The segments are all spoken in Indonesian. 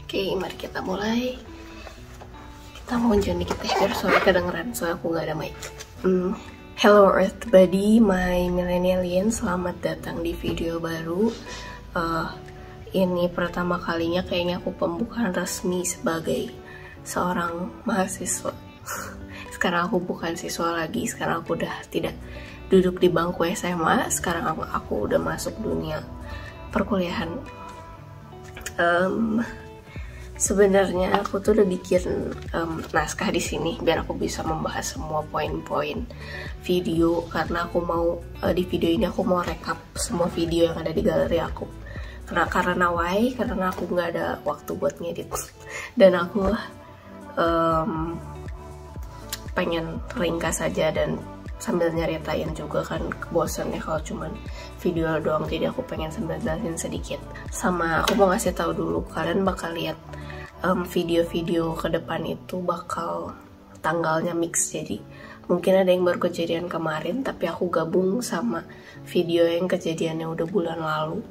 Oke, mari kita mulai. Kita mau hujan dikit ya, biar suara kedengeran, soalnya aku gak ada mic. Hello Earth Buddy, my millennialian, selamat datang di video baru. Ini pertama kalinya kayaknya aku pembukaan resmi sebagai seorang mahasiswa. Sekarang aku bukan siswa lagi, sekarang aku udah tidak duduk di bangku SMA, sekarang aku udah masuk dunia perkuliahan. Sebenarnya aku tuh udah bikin naskah di sini biar aku bisa membahas semua poin-poin video, karena aku mau di video ini aku mau rekap semua video yang ada di galeri aku. Karena aku nggak ada waktu buat ngedit dan aku pengen ringkas saja dan sambil nyeritain juga, kan bosan ya kalau cuman video doang, jadi aku pengen sambil jelasin sedikit. Sama aku mau ngasih tahu dulu, kalian bakal lihat video-video ke depan itu bakal tanggalnya mix, jadi mungkin ada yang baru kejadian kemarin tapi aku gabung sama video yang kejadiannya udah bulan lalu.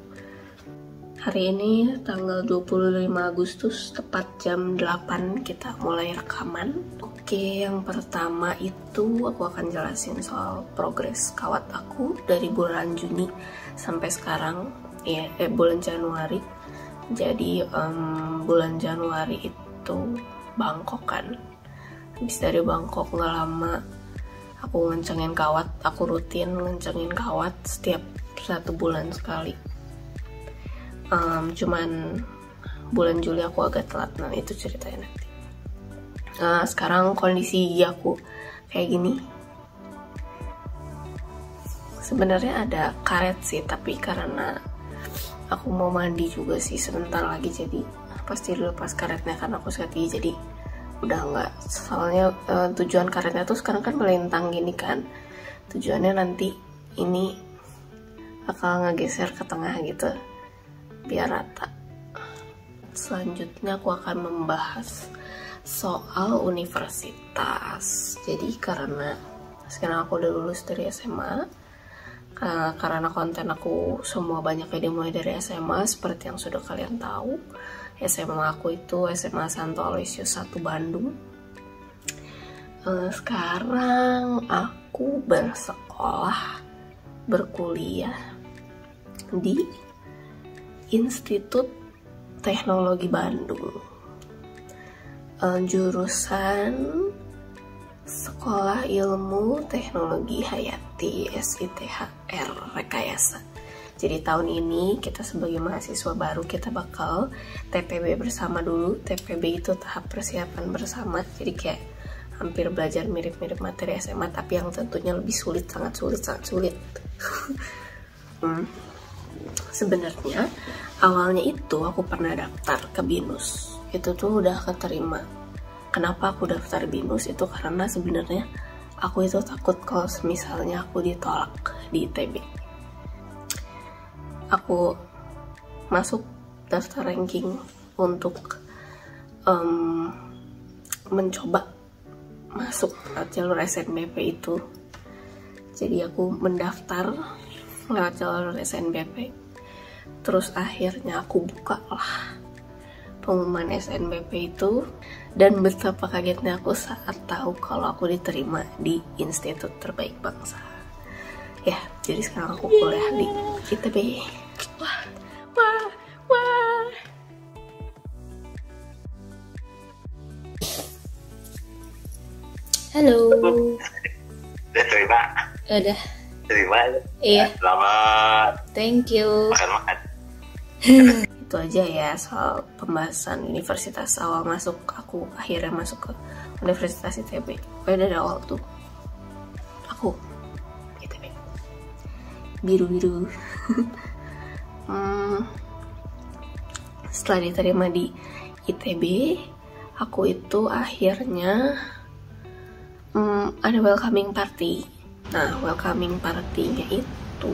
Hari ini tanggal 25 Agustus tepat jam 8 kita mulai rekaman. Oke, yang pertama itu aku akan jelasin soal progres kawat aku dari bulan Juni sampai sekarang ya, bulan Januari. Jadi bulan Januari itu Bangkok kan. Habis dari Bangkok nggak lama aku ngencengin kawat, aku rutin ngencengin kawat setiap 1 bulan sekali. Cuman bulan Juli aku agak telat, nah itu ceritanya nanti. Sekarang kondisi gigi aku kayak gini. Sebenarnya ada karet sih, tapi karena aku mau mandi juga sih sebentar lagi, jadi pasti dilepas karetnya karena aku sakit gigi, jadi udah enggak. Soalnya tujuan karetnya tuh sekarang kan melintang gini kan, tujuannya nanti ini bakal ngegeser ke tengah gitu biar rata. Selanjutnya aku akan membahas soal universitas. Jadi karena sekarang aku udah lulus dari SMA, karena konten aku semua banyaknya dimulai dari SMA seperti yang sudah kalian tahu. SMA aku itu SMA Santo Aloysius 1 Bandung. Sekarang aku berkuliah di Institut Teknologi Bandung, jurusan Sekolah Ilmu Teknologi Hayati SITHR Rekayasa. Jadi tahun ini kita sebagai mahasiswa baru kita bakal TPB bersama dulu. TPB itu tahap persiapan bersama, jadi kayak hampir belajar mirip-mirip materi SMA, tapi yang tentunya lebih sulit, sangat sulit. Sebenarnya awalnya itu aku pernah daftar ke BINUS, itu tuh udah keterima. Kenapa aku daftar BINUS itu karena sebenarnya aku itu takut kalau misalnya aku ditolak di ITB. Aku masuk daftar ranking untuk mencoba masuk jalur SNBP itu. Jadi aku mendaftar lewat jalur SNBP, terus akhirnya aku buka lah pengumuman SNBP itu, dan betapa kagetnya aku saat tahu kalau aku diterima di Institut Terbaik Bangsa. Ya, jadi sekarang aku kuliah di ITB. Wah. Halo. Udah terima? Udah. Terima. Iya. Selamat. Thank you. Makan. Itu aja ya soal pembahasan universitas. Awal masuk aku akhirnya masuk ke Universitas ITB. Dari awal tuh aku ITB biru. Setelah diterima di ITB, aku itu akhirnya ada welcoming party. Nah, welcoming party-nya itu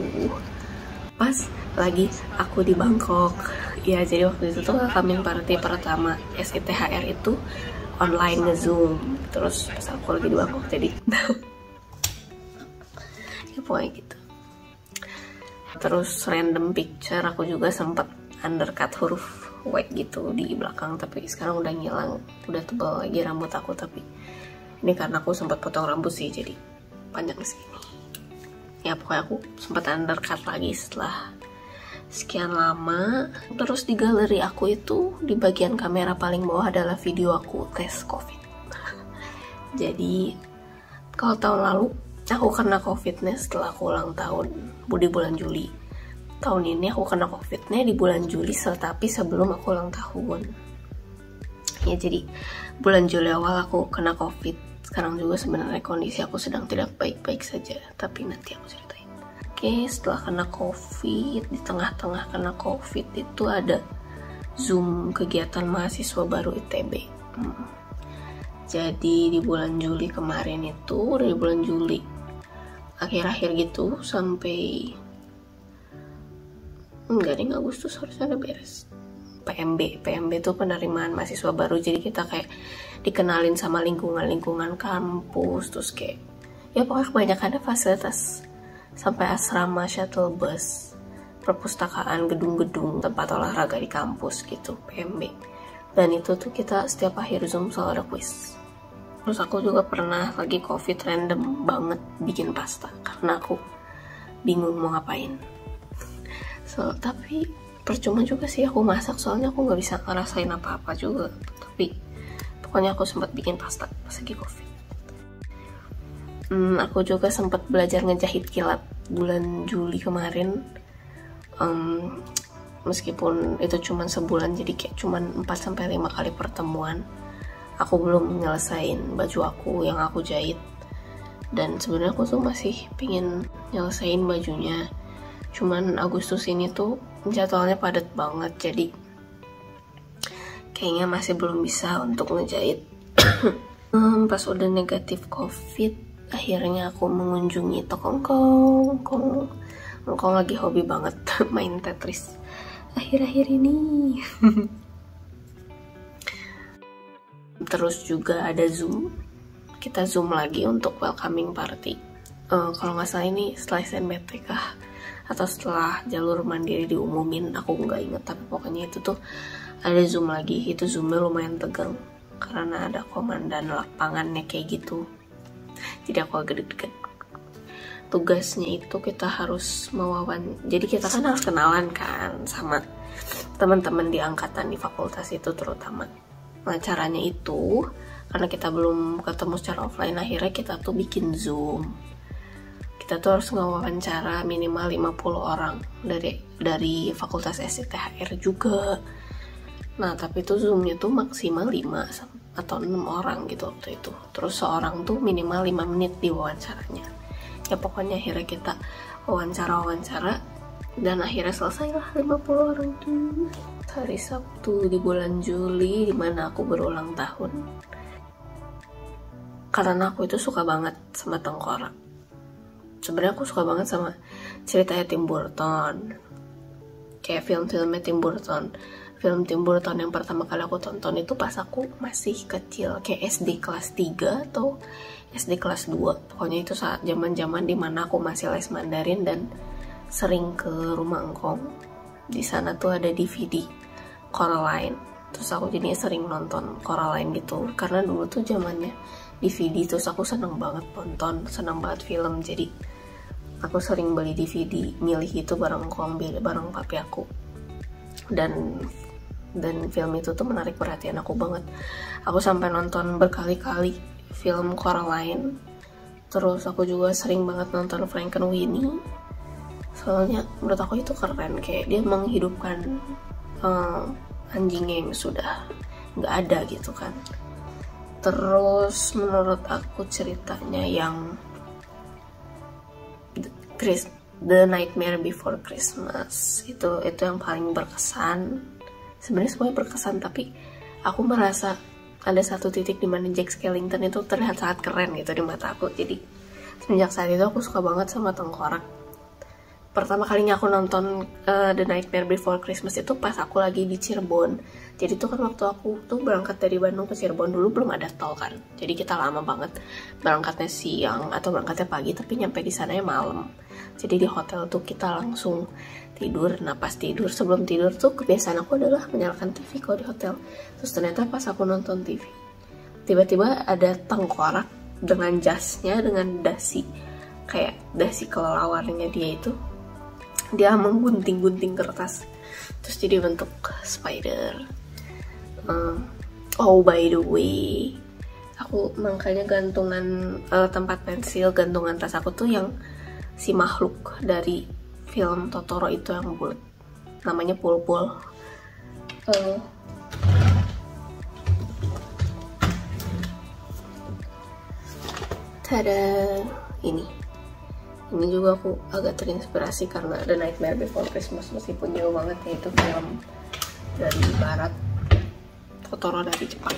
pas lagi aku di Bangkok. Ya, jadi waktu itu tuh welcoming party pertama SITHR itu online nge-zoom. Terus pas aku lagi di Bangkok, jadi ya pokoknya gitu. Terus random picture aku juga sempet undercut huruf W gitu di belakang, tapi sekarang udah ngilang, udah tebal lagi rambut aku. Tapi ini karena aku sempat potong rambut sih, jadi panjang di sini. Ya pokoknya aku sempat undercut lagi setelah sekian lama. Terus di galeri aku itu di bagian kamera paling bawah adalah video aku tes COVID. Jadi kalau tahun lalu aku kena COVID-nya setelah aku ulang tahun di bulan Juli. Tahun ini aku kena COVID-nya di bulan Juli, tapi sebelum aku ulang tahun. Ya jadi bulan Juli awal aku kena COVID. Sekarang juga sebenarnya kondisi aku sedang tidak baik-baik saja, tapi nanti aku ceritain. Oke, setelah kena COVID, di tengah-tengah kena COVID itu ada Zoom kegiatan mahasiswa baru ITB. Jadi di bulan Juli kemarin itu, dari bulan Juli akhir-akhir gitu sampai enggak deh, Agustus harusnya udah beres. PMB itu penerimaan mahasiswa baru, jadi kita kayak dikenalin sama lingkungan kampus, terus kayak ya pokoknya kebanyakan ada fasilitas sampai asrama, shuttle bus, perpustakaan, gedung-gedung, tempat olahraga di kampus gitu, PMB. Dan itu tuh kita setiap akhir Zoom selalu ada quiz. Terus aku juga pernah lagi COVID random banget bikin pasta karena aku bingung mau ngapain. Tapi percuma juga sih aku masak, soalnya aku nggak bisa ngerasain apa-apa juga. Tapi pokoknya aku sempat bikin pasta pas lagi COVID. Aku juga sempat belajar ngejahit kilat bulan Juli kemarin. Meskipun itu cuma sebulan, jadi kayak cuma 4-5 kali pertemuan. Aku belum nyelesain baju aku yang aku jahit. Dan sebenarnya aku tuh masih pingin nyelesain bajunya. Cuman Agustus ini tuh jadwalnya padat banget, jadi kayaknya masih belum bisa untuk ngejahit. Pas udah negatif COVID, akhirnya aku mengunjungi toko Engkong. Engkong lagi hobi banget main Tetris akhir-akhir ini. Terus juga ada Zoom, kita Zoom lagi untuk welcoming party. Kalau nggak salah ini setelah SNBT kah, atau setelah jalur mandiri diumumin, aku nggak inget. Tapi pokoknya itu tuh ada Zoom lagi. Itu Zoomnya lumayan tegang karena ada komandan lapangannya kayak gitu, jadi aku agak deg-degan. Tugasnya itu kita harus jadi kita kan harus kenalan kan sama teman-teman di angkatan di fakultas itu terutama. Nah caranya itu, karena kita belum ketemu secara offline, akhirnya kita tuh bikin Zoom. Kita tuh harus ngewawancara minimal 50 orang dari fakultas SCTHR juga. Nah tapi tuh Zoomnya tuh maksimal 5 atau 6 orang gitu waktu itu. Terus seorang tuh minimal 5 menit di wawancaranya. Ya pokoknya akhirnya kita wawancara dan akhirnya selesailah 50 orang tuh. Hari Sabtu di bulan Juli, dimana aku berulang tahun. Karena aku itu suka banget sama tengkorak. Sebenarnya aku suka banget sama ceritanya Tim Burton, kayak film-filmnya Tim Burton. Film Tim Burton yang pertama kali aku tonton itu pas aku masih kecil, kayak SD kelas 3 atau SD kelas 2. Pokoknya itu saat zaman-zaman dimana aku masih les Mandarin dan sering ke rumah Engkong. Di sana tuh ada DVD Coraline. Terus aku jadinya sering nonton Coraline gitu, karena dulu tuh zamannya DVD. Terus aku seneng banget nonton, seneng banget film. Jadi aku sering beli DVD, milih itu bareng Engkong, bareng papi aku. Dan film itu tuh menarik perhatian aku banget. Aku sampai nonton berkali-kali film Coraline. Terus aku juga sering banget nonton Frankenweenie. Soalnya menurut aku itu keren, kayak dia menghidupkan anjingnya yang sudah nggak ada gitu kan. Terus menurut aku ceritanya yang The Nightmare Before Christmas itu yang paling berkesan. Sebenarnya semuanya berkesan, tapi aku merasa ada satu titik di mana Jack Skellington itu terlihat sangat keren gitu di mata aku. Jadi semenjak saat itu aku suka banget sama tengkorak. Pertama kalinya aku nonton The Nightmare Before Christmas itu pas aku lagi di Cirebon. Jadi itu kan waktu aku tuh berangkat dari Bandung ke Cirebon, dulu belum ada tol kan. Jadi kita lama banget berangkatnya siang atau berangkatnya pagi, tapi nyampe di sana ya malam. Jadi di hotel tuh kita langsung tidur. Nah pas tidur, sebelum tidur tuh kebiasaan aku adalah menyalakan TV kalau di hotel. Terus ternyata pas aku nonton TV, tiba-tiba ada tengkorak dengan jasnya, dengan dasi, kayak dasi kelelawarnya dia itu, dia menggunting-gunting kertas terus jadi bentuk spider. Oh by the way, aku makanya gantungan tempat pensil, gantungan tas aku tuh yang si makhluk dari film Totoro itu yang bulat, namanya Pulpul. Tada, ini juga aku agak terinspirasi karena The Nightmare Before Christmas, meskipun jauh banget ya, itu film dari barat, Totoro dari Jepang.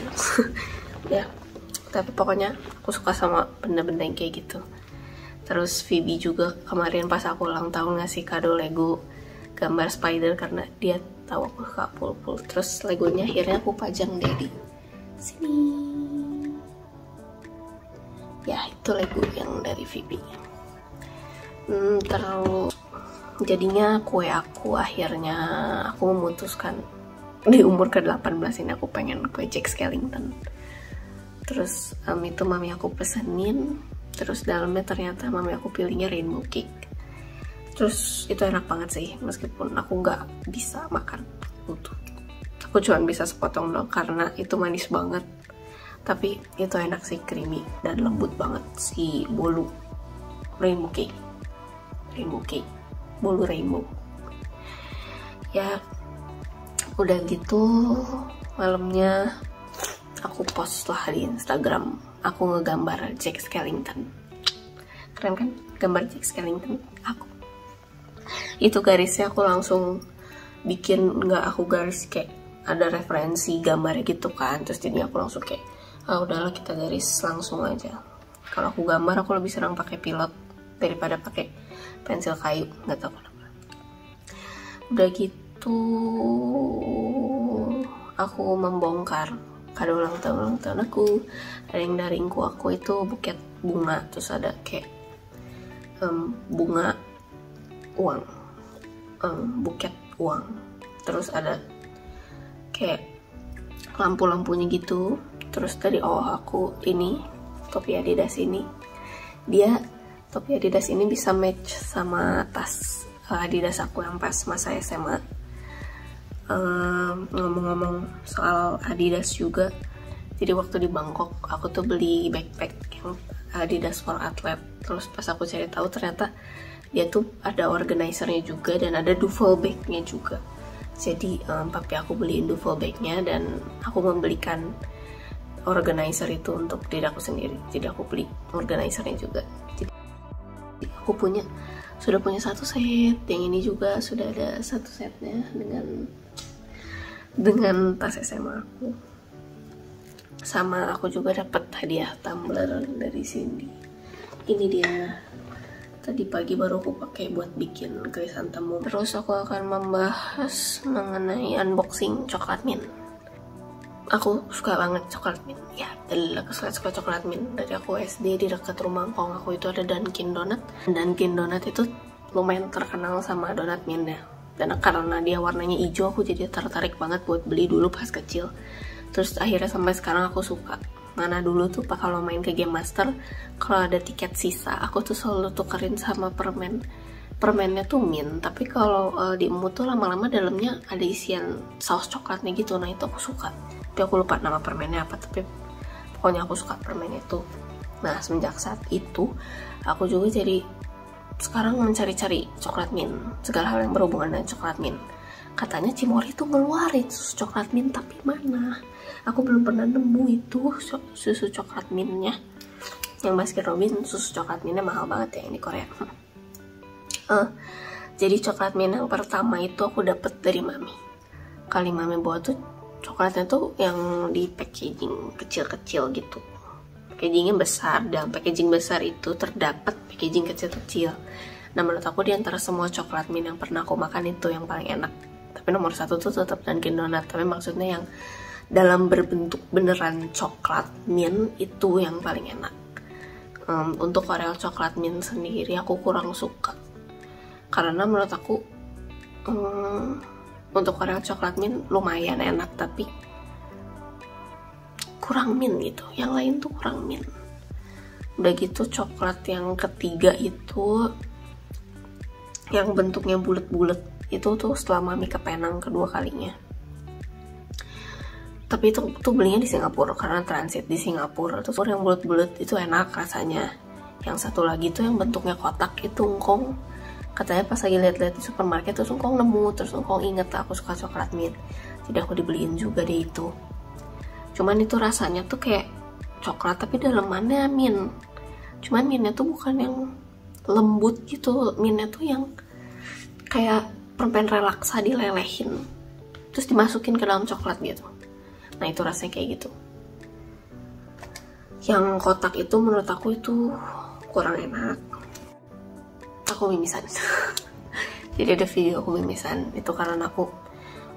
Ya, tapi pokoknya aku suka sama benda-benda yang kayak gitu. Terus Phoebe juga kemarin pas aku ulang tahun ngasih kado Lego gambar spider karena dia tahu aku suka Pulpul. Terus Legonya akhirnya aku pajang deh di sini. Ya, itu Lego yang dari Phoebe. Terus jadinya kue aku akhirnya aku memutuskan di umur ke-18 ini aku pengen kue Jack Skellington. Terus itu mami aku pesenin, terus dalamnya ternyata mami aku pilihnya rainbow cake. Terus itu enak banget sih, meskipun aku nggak bisa makan utuh. Aku cuma bisa sepotong doang karena itu manis banget. Tapi itu enak sih, creamy dan lembut banget si bolu rainbow cake. Bolu rainbow. Ya udah gitu, malamnya aku post lah di Instagram, aku ngegambar Jack Skellington. Keren kan gambar Jack Skellington aku? Itu garisnya aku langsung bikin, nggak aku garis kayak ada referensi gambarnya gitu kan. Terus jadinya aku langsung kayak, udahlah kita garis langsung aja. Kalau aku gambar aku lebih senang pakai pilot daripada pakai pensil kayu, nggak tahu kenapa. Udah gitu aku membongkar kado ulang tahun aku. Daring-daringku aku itu buket bunga, terus ada kayak bunga uang, buket uang, terus ada kayak lampu-lampunya gitu. Terus tadi aku ini topi Adidas ini, topi Adidas ini bisa match sama tas Adidas aku yang pas masa SMA. Ngomong-ngomong soal Adidas juga, jadi waktu di Bangkok aku tuh beli backpack yang Adidas for Athlete. Terus pas aku cari tahu ternyata dia tuh ada organizernya juga dan ada duffel bagnya juga. Jadi papi aku beliin duffel bagnya dan aku membelikan organizer itu untuk diri aku sendiri. Jadi aku beli organizernya juga. Jadi aku sudah punya satu set, yang ini juga sudah ada satu setnya dengan tas SMA aku. Sama aku juga dapat hadiah tumbler dari Cindy. Ini dia. Tadi pagi baru aku pakai buat bikin krisantemum. Terus aku akan membahas mengenai unboxing coklat mint. Aku suka banget coklat mint. Ya, aku suka coklat mint. Dari aku SD di dekat rumah kong aku itu ada Dunkin Donut. Dunkin Donut itu lumayan terkenal sama donat mintnya. Dan karena dia warnanya hijau, aku jadi tertarik banget buat beli dulu pas kecil. Terus akhirnya sampai sekarang aku suka. Mana dulu tuh pak kalau main ke Game Master, kalau ada tiket sisa, aku tuh selalu tukerin sama permen. Permennya tuh mint, tapi kalau diemut tuh lama-lama dalamnya ada isian saus coklatnya gitu. Nah itu aku suka. Tapi aku lupa nama permennya apa, tapi pokoknya aku suka permen itu. Nah semenjak saat itu aku juga jadi sekarang mencari-cari coklat mint, segala hal yang berhubungan dengan coklat mint. Katanya Cimory itu ngeluarin susu coklat mint, tapi mana? Aku belum pernah nemu itu susu coklat mintnya. Yang Baskin Robbins susu coklat mintnya mahal banget ya ini Korea. Jadi coklat mint yang pertama itu aku dapet dari mami. Kali mami bawa tuh coklatnya tuh yang di packaging kecil-kecil gitu. Packagingnya besar, dan packaging besar itu terdapat packaging kecil-kecil. Nah menurut aku di antara semua coklat mint yang pernah aku makan itu yang paling enak. Tapi nomor satu tuh tetap Dunkin Donut. Tapi maksudnya yang dalam berbentuk beneran coklat mint itu yang paling enak. Untuk Oreo coklat mint sendiri aku kurang suka. Karena menurut aku untuk Oreo coklat mint lumayan enak, tapi kurang mint gitu. Yang lain tuh kurang mint. Udah gitu coklat yang ketiga itu yang bentuknya bulat-bulat, itu tuh setelah mami ke Penang kedua kalinya. Tapi itu tuh belinya di Singapura karena transit di Singapura. Terus yang bulat-bulat itu enak rasanya. Yang satu lagi tuh yang bentuknya kotak itu engkong, katanya pas lagi lihat-lihat di supermarket terus engkong nemu, terus engkong inget aku suka coklat mint, jadi aku dibeliin juga deh itu. Cuman itu rasanya tuh kayak coklat tapi dalemannya mint. Cuman mintnya tuh bukan yang lembut gitu, mintnya tuh yang kayak permen relaksa dilelehin terus dimasukin ke dalam coklat gitu. Nah itu rasanya kayak gitu. Yang kotak itu menurut aku itu kurang enak. Aku mimisan. Jadi ada video aku mimisan itu karena aku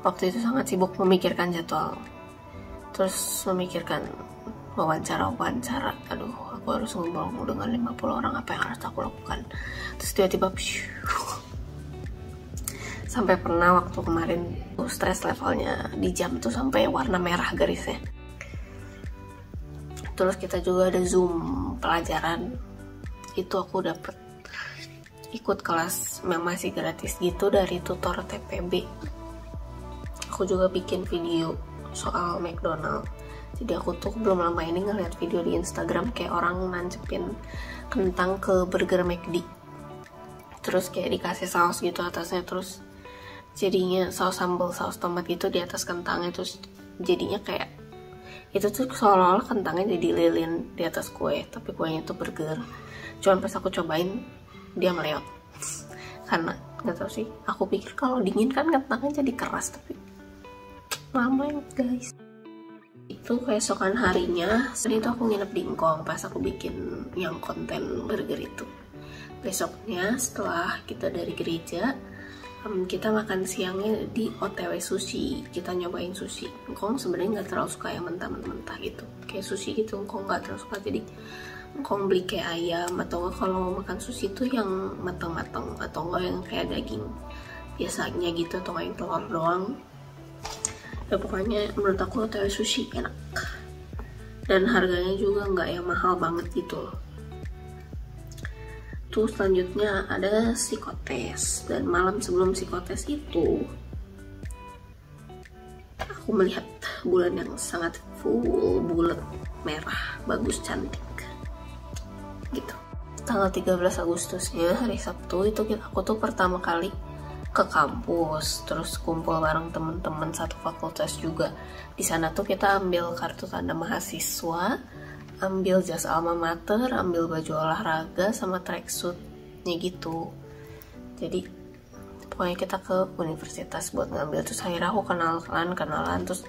waktu itu sangat sibuk memikirkan jadwal, terus memikirkan wawancara. Aduh, aku harus ngomong dengan 50 orang, apa yang harus aku lakukan. Terus tiba-tiba sampai pernah waktu kemarin tuh stress levelnya di jam tuh sampai warna merah garisnya. Terus kita juga ada Zoom pelajaran, itu aku dapet ikut kelas yang masih gratis gitu dari tutor TPB. Aku juga bikin video soal McDonald. Jadi aku tuh belum lama ini ngeliat video di Instagram kayak orang nancepin kentang ke burger McD, terus kayak dikasih saus gitu atasnya, terus jadinya saus sambal, saus tomat gitu di atas kentangnya, terus jadinya kayak itu tuh seolah-olah kentangnya jadi lilin di atas kue, tapi kuenya itu burger. Cuman pas aku cobain dia meleot karena nggak tahu sih, aku pikir kalau dingin kan kentangnya jadi keras, tapi lama ya guys. Itu keesokan harinya itu aku nginep di Engkong pas aku bikin yang konten burger itu. Besoknya setelah kita dari gereja, kita makan siangnya di OTW Sushi. Kita nyobain sushi. Engkong sebenarnya nggak terlalu suka yang mentah-mentah gitu, kayak sushi gitu Engkong nggak terlalu suka. Jadi Engkong beli kayak ayam, atau enggak kalau mau makan sushi tuh yang matang-matang, atau enggak yang kayak daging biasanya gitu, atau enggak yang telur doang. Ya pokoknya menurut aku OTW Sushi enak, dan harganya juga nggak yang mahal banget gitu loh. Terus selanjutnya ada psikotes, dan malam sebelum psikotes itu aku melihat bulan yang sangat full bulat merah, bagus, cantik gitu. Tanggal 13 Agustusnya hari Sabtu itu aku tuh pertama kali ke kampus, terus kumpul bareng temen-temen satu fakultas juga. Di sana tuh kita ambil kartu tanda mahasiswa, ambil jas alma mater, ambil baju olahraga sama tracksuitnya gitu. Jadi pokoknya kita ke universitas buat ngambil. Terus akhirnya aku kenalan, terus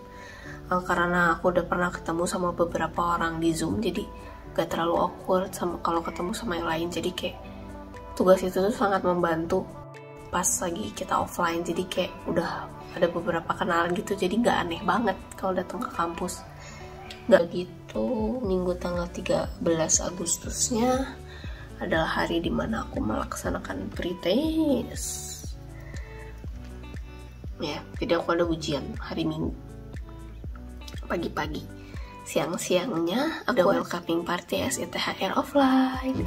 karena aku udah pernah ketemu sama beberapa orang di Zoom, jadi gak terlalu awkward sama kalau ketemu sama yang lain. Jadi kayak tugas itu tuh sangat membantu pas lagi kita offline, jadi kayak udah ada beberapa kenalan gitu, jadi gak aneh banget kalau datang ke kampus. Gak gitu. Minggu tanggal 13 Agustusnya adalah hari dimana aku melaksanakan pretest ya. Jadi aku ada ujian hari Minggu pagi-pagi. Siang-siangnya ada welcoming party SITHR offline.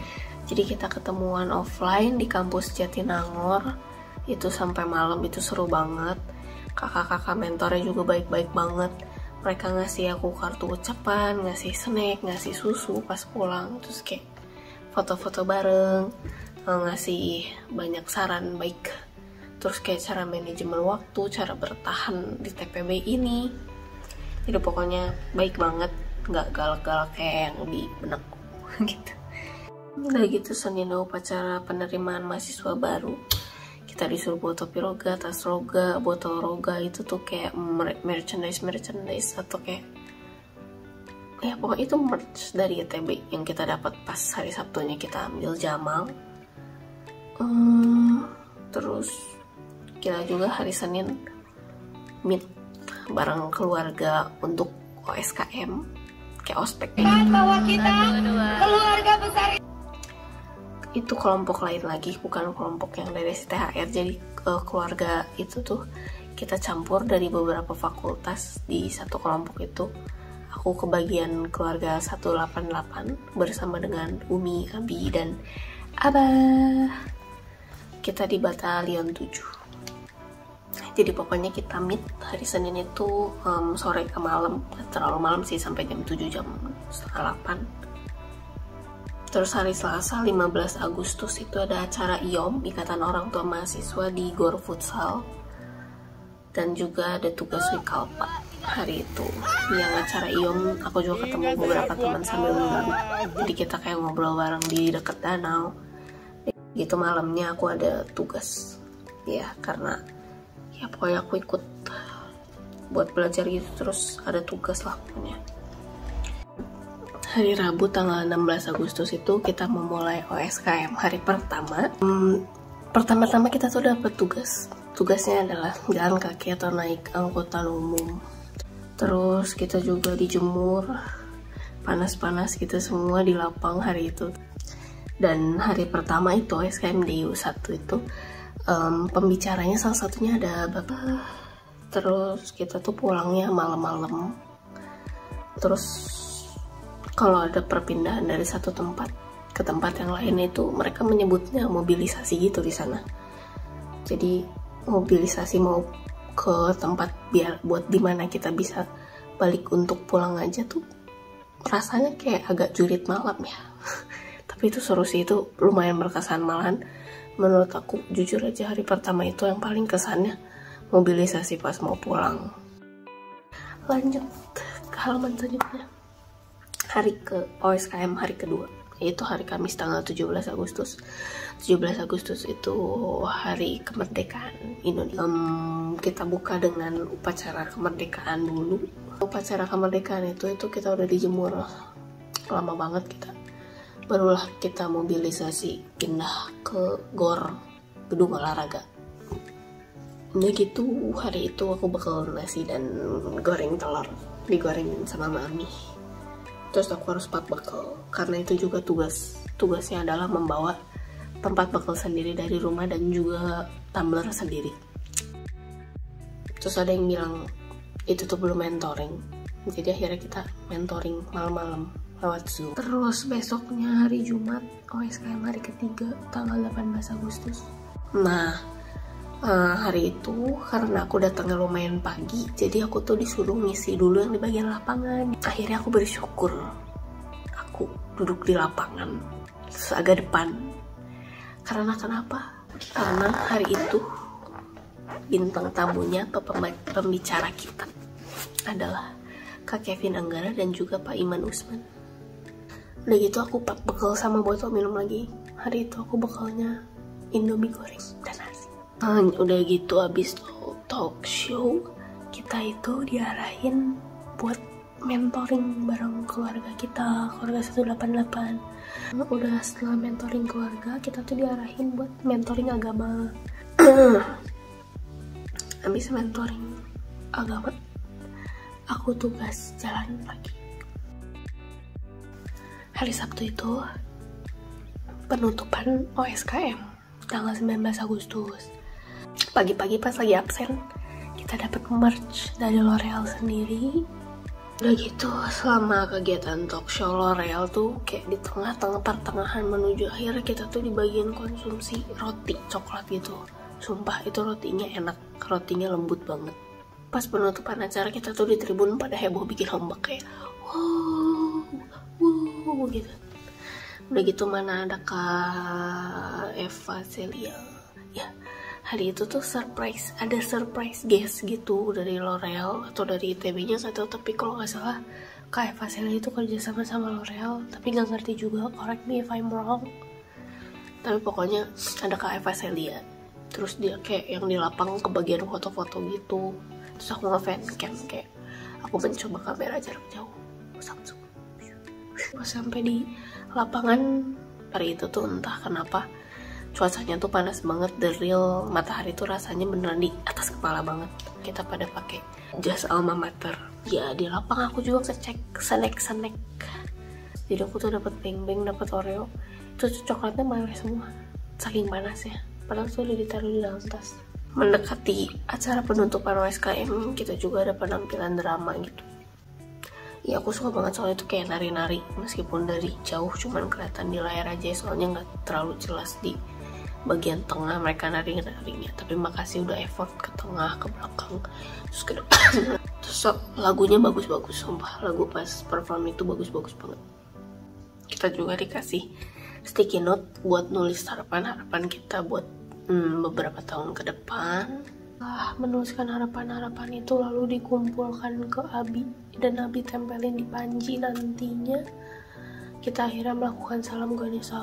Jadi kita ketemuan offline di kampus Jatinangor itu sampai malam, itu seru banget. Kakak-kakak mentornya juga baik-baik banget. Mereka ngasih aku kartu ucapan, ngasih snack, ngasih susu pas pulang, terus kayak foto-foto bareng, ngasih banyak saran baik. Terus kayak cara manajemen waktu, cara bertahan di TPB ini. Jadi pokoknya baik banget, nggak galak-galak kayak yang di benakku gitu. Udah gitu Senin upacara penerimaan mahasiswa baru. Kita disuruh bawa topi roga, tas roga, botol roga, itu tuh kayak merchandise atau kayak ya pokoknya itu merch dari ITB yang kita dapat pas hari Sabtunya kita ambil Jamal. Terus kita juga hari Senin meet bareng keluarga untuk OSKM kayak ospek bahwa kita keluarga besar. itu kelompok lain lagi, bukan kelompok yang dari STHR. Jadi keluarga itu tuh kita campur dari beberapa fakultas di satu kelompok itu. Aku kebagian keluarga 188 bersama dengan Umi, Abi, dan Abah. Kita di batalion 7. Jadi pokoknya kita meet hari Senin itu sore ke malam, terlalu malam sih, sampai jam 7, jam setengah 8. Terus hari Selasa 15 Agustus itu ada acara IOM, Ikatan Orang Tua Mahasiswa di Gor Futsal. Dan juga ada tugas Wikalpa hari itu. Yang acara IOM aku juga ketemu beberapa teman sambil menunggu. Jadi kita kayak ngobrol bareng di dekat danau. Gitu malamnya aku ada tugas. Ya karena ya pokoknya aku ikut buat belajar gitu, terus ada tugas lah pokoknya. Hari Rabu tanggal 16 Agustus itu kita memulai OSKM hari pertama. Pertama-tama kita tuh dapat tugas. Tugasnya adalah jalan kaki atau naik angkutan umum. Terus kita juga dijemur, panas-panas gitu semua di lapang hari itu. Dan hari pertama itu OSKM DU1 itu pembicaranya salah satunya ada Bapak. Terus kita tuh pulangnya malam-malam. Terus kalau ada perpindahan dari satu tempat ke tempat yang lain itu mereka menyebutnya mobilisasi gitu di sana. Jadi mobilisasi mau ke tempat biar buat dimana kita bisa balik untuk pulang aja tuh rasanya kayak agak jurit malam ya. Tapi itu seru sih, itu lumayan berkesan. Malahan menurut aku jujur aja hari pertama itu yang paling kesannya mobilisasi pas mau pulang. Lanjut ke halaman selanjutnya. Hari ke OSKM hari kedua, yaitu hari Kamis tanggal 17 Agustus. 17 Agustus itu hari kemerdekaan Indonesia. Kita buka dengan upacara kemerdekaan dulu. Upacara kemerdekaan itu kita udah dijemur lama banget kita. Barulah kita mobilisasi pindah ke GOR, gedung olahraga. Udah gitu hari itu aku bakal nasi dan goreng telur, digoreng sama mami. Terus aku harus pack bekal, karena itu juga tugasnya adalah membawa tempat bekal sendiri dari rumah dan juga tumbler sendiri. Terus ada yang bilang itu tuh belum mentoring, jadi akhirnya kita mentoring malam-malam lewat Zoom. Terus besoknya hari Jumat OSKM hari ketiga tanggal 18 Agustus. Nah hari itu karena aku datangnya lumayan pagi, jadi aku tuh disuruh ngisi dulu yang di bagian lapangan. Akhirnya aku bersyukur aku duduk di lapangan terus agak depan. Karena kenapa? Karena hari itu bintang tamunya atau pembicara kita adalah Kak Kevin Anggara dan juga Pak Iman Usman. Udah gitu aku pack bekal sama botol minum lagi. Hari itu aku bekalnya Indomie goreng dan nasi. Udah gitu abis talk show kita itu diarahin buat mentoring bareng keluarga kita, keluarga 188. Udah setelah mentoring keluarga kita tuh diarahin buat mentoring agama. Abis mentoring agama aku tugas jalan lagi. Hari Sabtu itu penutupan OSKM tanggal 19 Agustus. Pagi-pagi pas lagi absen kita dapat merch dari L'Oreal sendiri. Udah gitu selama kegiatan talk show L'Oreal tuh kayak di tengah-tengah pertengahan menuju akhir kita tuh di bagian konsumsi roti coklat gitu. Sumpah itu rotinya enak, rotinya lembut banget. Pas penutupan acara kita tuh di tribun pada heboh bikin ombak kayak wow gitu. Udah gitu mana ada Kak Eva Celia ya. Hari itu tuh ada surprise guest gitu dari L'Oreal atau dari ITB-nya nggak tahu, tapi kalau nggak salah Kak Eva Celia itu kerja sama L'Oreal, tapi nggak ngerti juga, correct me if I'm wrong. Tapi pokoknya ada Kak Eva Celia, terus dia kayak yang di lapang ke bagian foto-foto gitu. Terus aku nge-fancam kayak aku mencoba kamera jarak jauh Samsung. Pas sampai di lapangan hari itu tuh entah kenapa cuacanya tuh panas banget, the real matahari tuh rasanya beneran di atas kepala banget. Kita pada pakai jas alma mater. Ya di lapang aku juga ngecek snack. Jadi aku tuh dapat beng-beng, dapat Oreo, itu coklatnya meleleh semua, saking panasnya. Padahal tuh udah ditaruh di dalam tas. Mendekati acara penutupan USKM, kita juga ada penampilan drama gitu. Ya aku suka banget soalnya itu kayak nari-nari, meskipun dari jauh cuman kelihatan di layar aja, soalnya nggak terlalu jelas di bagian tengah mereka nari-narinya. Tapi makasih udah effort ke tengah, ke belakang, terus ke depan. Terus lagunya bagus-bagus, sumpah lagu pas perform itu bagus-bagus banget. Kita juga dikasih sticky note buat nulis harapan-harapan kita buat beberapa tahun ke depan. Menuliskan harapan-harapan itu lalu dikumpulkan ke Abi, dan Abi tempelin di panji nantinya. Kita akhirnya melakukan salam Ganesha.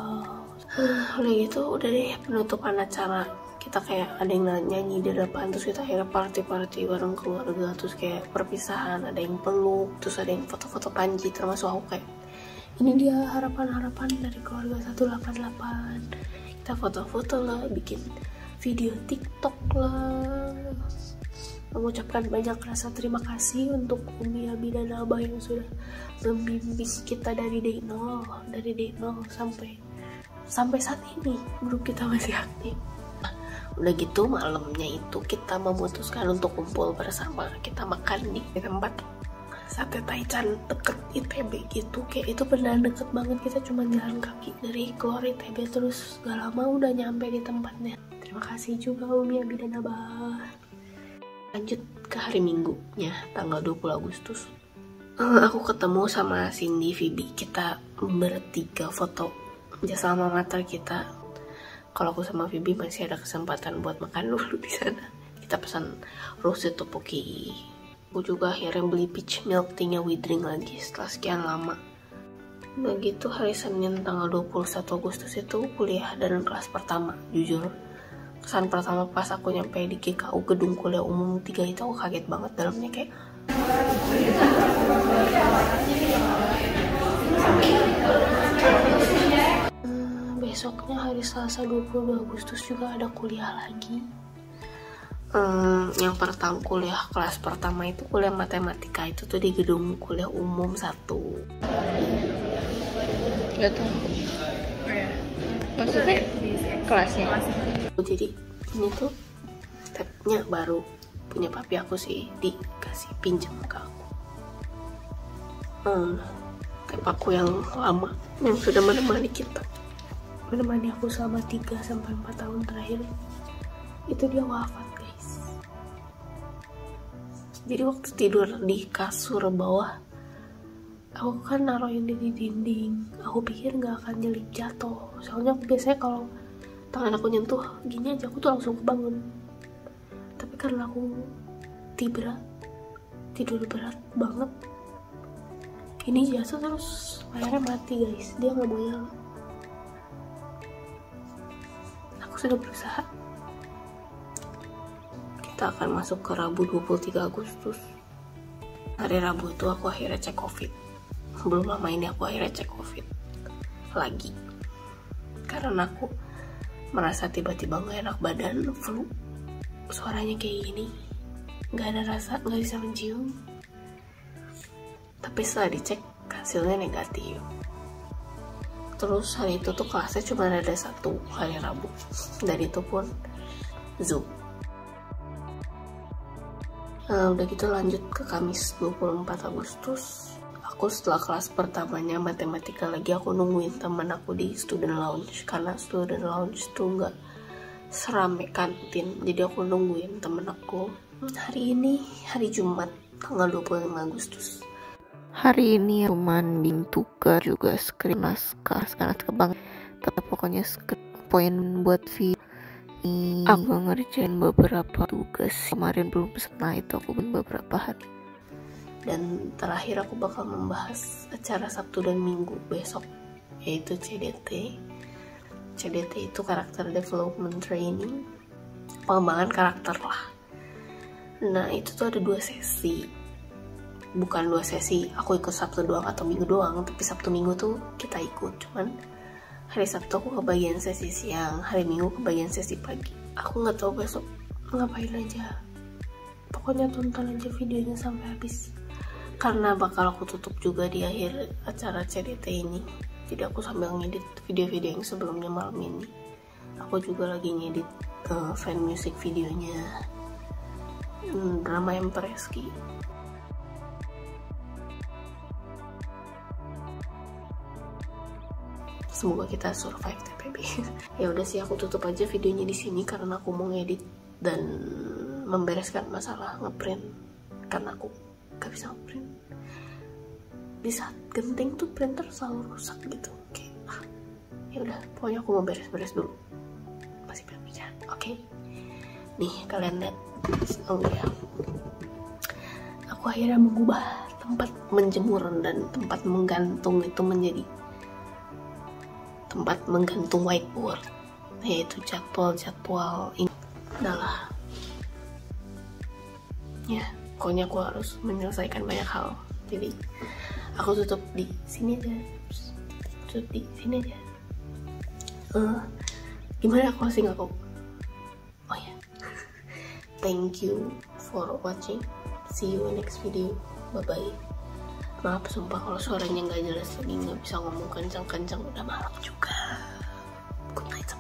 Udah gitu udah deh penutupan acara, kita kayak ada yang nyanyi di depan, terus kita akhirnya party bareng keluarga, terus kayak perpisahan, ada yang peluk, terus ada yang foto-foto panji, termasuk aku kayak ini dia harapan-harapan dari keluarga 188. Kita foto-foto lah, bikin video TikTok lah, mengucapkan banyak rasa terima kasih untuk Umi, Abi, dan Abah yang sudah membimbing kita dari day 0 sampai saat ini grup kita masih aktif. Udah gitu malamnya itu kita memutuskan untuk kumpul bersama, kita makan di tempat sate Taichan deket ITB gitu. Kayak itu beneran deket banget, kita cuma jalan kaki dari keluar ITB, terus gak lama udah nyampe di tempatnya. Terima kasih juga Umi, Abi, dan Abah. Lanjut ke hari Minggunya, tanggal 20 Agustus. Aku ketemu sama Cindy, Phoebe, kita bertiga foto jasa alma mater kita. Kalau aku sama Phoebe masih ada kesempatan buat makan dulu di sana. Kita pesan roasted tteokbokki. Aku juga akhirnya beli peach milk tea-nya we drink lagi setelah sekian lama. Nah gitu hari Senin tanggal 21 Agustus itu kuliah dan kelas pertama. Jujur kesan pertama pas aku nyampe di GKU gedung kuliah umum 3 itu aku kaget banget, dalamnya kayak besoknya hari Selasa 22 Agustus juga ada kuliah lagi. Yang pertama kuliah kelas pertama itu kuliah matematika, itu tuh di gedung kuliah umum 1. Gak tau maksudnya kelasnya. Jadi ini tuh tabnya baru punya papi aku sih, dikasih pinjam ke aku. Tab aku yang lama yang sudah menemani aku selama 3-4 tahun terakhir itu dia wafat guys. Jadi waktu tidur di kasur bawah, aku kan naruh ini di dinding, aku pikir nggak akan nyelip jatuh, soalnya aku biasanya kalau tangan aku nyentuh gini aja aku tuh langsung kebangun. Tapi karena aku tidur berat banget, ini jatuh terus akhirnya mati guys, dia nggak mau nyala. Aku sudah berusaha. Kita akan masuk ke Rabu 23 Agustus. Hari Rabu itu aku akhirnya cek COVID. Belum lama ini aku akhirnya cek COVID lagi, karena aku merasa tiba-tiba gak enak badan, flu, suaranya kayak gini, gak ada rasa, gak bisa mencium. Tapi setelah dicek hasilnya negatif. Terus hari itu tuh kelasnya cuma ada 1 hari Rabu, dan itu pun Zoom. Udah gitu lanjut ke Kamis 24 Agustus. Aku setelah kelas pertamanya matematika lagi, aku nungguin temen aku di student lounge, karena student lounge tuh nggak serame kantin, jadi aku nungguin temen aku. Hari ini hari Jumat tanggal 25 Agustus. Hari ini cuman bikin tugas juga, skrip naskah banget, tapi pokoknya poin buat video ini aku ngerjain beberapa tugas kemarin belum selesai, itu aku bikin beberapa hari. Dan terakhir aku bakal membahas acara Sabtu dan Minggu besok, yaitu CDT. CDT itu Character Development Training, pengembangan karakter lah. Nah itu tuh ada 2 sesi, bukan 2 sesi aku ikut Sabtu doang atau Minggu doang, tapi Sabtu Minggu tuh kita ikut. Cuman hari Sabtu aku kebagian sesi siang, hari Minggu kebagian sesi pagi. Aku nggak tahu besok ngapain aja, pokoknya tonton aja videonya sampai habis. karena bakal aku tutup juga di akhir acara CDT ini. Jadi aku sambil ngedit video-video yang sebelumnya malam ini. Aku juga lagi ngedit fan music videonya drama Empreski. Semoga kita survive TPB. Ya udah sih, aku tutup aja videonya di sini karena aku mau ngedit dan membereskan masalah ngeprint, karena aku gak bisa ngeprint. Di saat genting tuh printer selalu rusak gitu. Oke. Ya udah, pokoknya aku mau beres-beres dulu. Masih berbicara. Oke. Nih, kalian lihat. Oh ya. Aku akhirnya mengubah tempat menjemur dan tempat menggantung itu menjadi tempat menggantung whiteboard, yaitu jadwal-jadwal ini. Adalah ya, pokoknya aku harus menyelesaikan banyak hal. Jadi aku tutup di sini aja. Tutup di sini aja. Gimana closing aku? Oh ya. Thank you for watching. See you in next video. Bye bye. Maaf sumpah kalau suaranya nggak jelas, jadi nggak bisa ngomong kencang-kencang, udah malam juga. Good night.